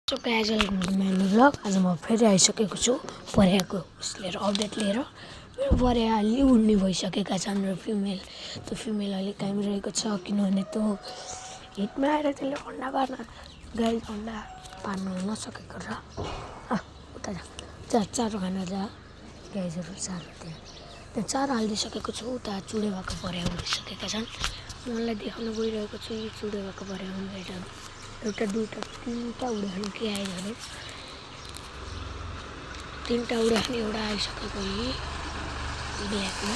so casual Miami blog आज म फेरि आइसकेको छु परेको लिएर अपडेट लिएर मेरो परे अलि उड्ने भइसकेका छन् र त्यो फिमेल अहिले कामिरहेको छ किनभने त्यो हिटमा आएर त्यसले अन्डा पार्न गाई अन्डा पार्न नसकेको र उता जा चारो खान जा गाईहरू चारो त्यहाँ चारो हालिदिइसकेको छु उता चुडे भएको परे उडिसकेका छन् मलाई देखाउन गइरहेको छु यो चुडे भएको परे उडिरहेको एउटा दुईटा तीनटा उडान के आयो भने तीनटा उडान एउटा आइसकेको यी ब्ल्याकमा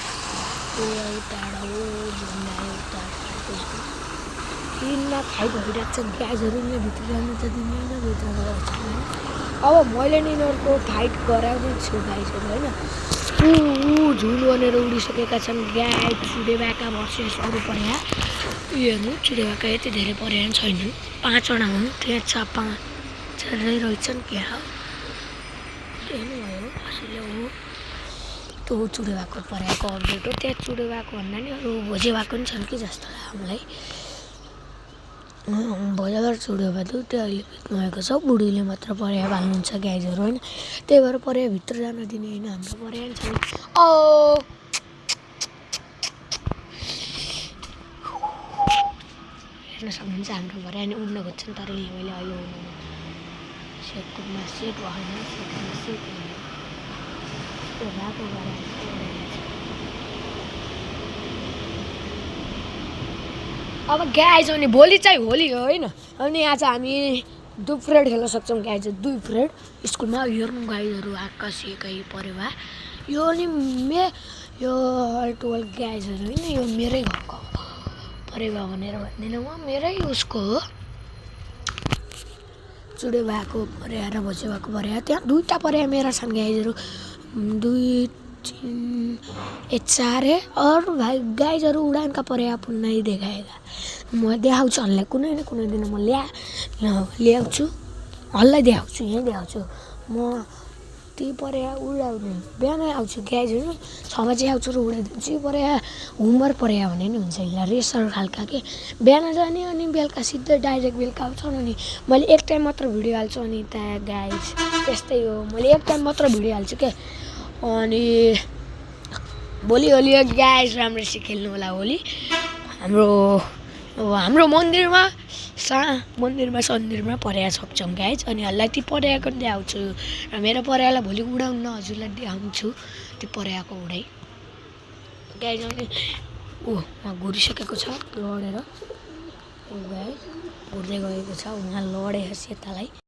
उता उता तिनमा फाइट भइरहेको छ ग्यासहरू नै भित्र जानु त दिँदैन भित्र अब मैले नि यिनीहरूको फाइट गराउँदैछु गाइजहरू होइन झुल बनेर उडिसकेका छन् गाई चुडेबाका भर्सेस अरू पर्या हेर्नु चुडेबाका यति धेरै पर्या छैनन् 5 वटा हुन् त्यहाँ 5 रहेछन् क्या हेर्नुभयो कसैले हो त्यो चुडेबाको पर्याको अपडेट हो त्यहाँ चुडेबाको भन्दा नि अरू भोजेबाको पनि छन् कि जस्तो लाग्यो हामीलाई भोजाबाट चुडेबा त्यो अहिले बित्नुभएको छ बुढीले मात्र पर्या पाल्नुहुन्छ गाईहरू होइन त्यही भएर पर्याभित्र जान दिने होइन हाम्रो पर्या छ हेर्न सक्नुहुन्छ हाम्रो पर्या नि उड्न खोज्छन् तर मैले अहिले उड्नु सेटमा सेट भएन सेट भएको अब गाइज अनि भोलि चाहिँ होली हो होइन अनि आज हामी 2 पिरियड खेल्न सक्छौँ गाइज 2 पिरियड स्कुलमा हेर्नु गाइजहरू आकाश एकै परेवा यो नि यो 12 गाइजहरू होइन यो मेरै घरको परेवा भनेर भन्दिनँ म मेरै उसको हो चुडे भएको पर्या र भोजे भएको पर्या त्यहाँ 2टा पर्या मेरा छन् गाइजहरू 2 3 4 और भाइ गाइजहरू उडानका पर्या पुनः देखाएका म देखाउँछु हल्लाई कुनै न कुनै दिन म ल्याउँछु हल्लाई देखाउँछु यहीँ देखाउँछु म ती पर्या उडाउने बिहानै आउँछु गाइजहरू 6 बजे आउँछु र उडाइदिन्छु यो पर्या होमवर्क पर्या भने नि हुन्छ यसलाई रेसर खालका के बिहान जाने अनि बेलुका सिधै डाइरेक्ट बेलुका आउँछन् अनि मैले एक टाइम मात्र भिडियो हाल्छु अनि त्यहाँ गाइज त्यस्तै हो मैले एक टाइम मात्र भिडियो हाल्छु के अनि भोलि होली गाइज राम्ररी खेल्नु होला होली हाम्रो मन्दिरमा सन्दिरमा पर्या सक्छौँ गाइज अनि हल्लाई ती पर्याको देखाउँछु र मेरो पर्यालाई भोलि उडाउन हजुरलाई देखाउँछु त्यो पर्याको उडाइ गाइज अनि उहाँ घुरिसकेको छ लडेर गाइज उड्दै गएको छ उहाँ लडेर सेतालाई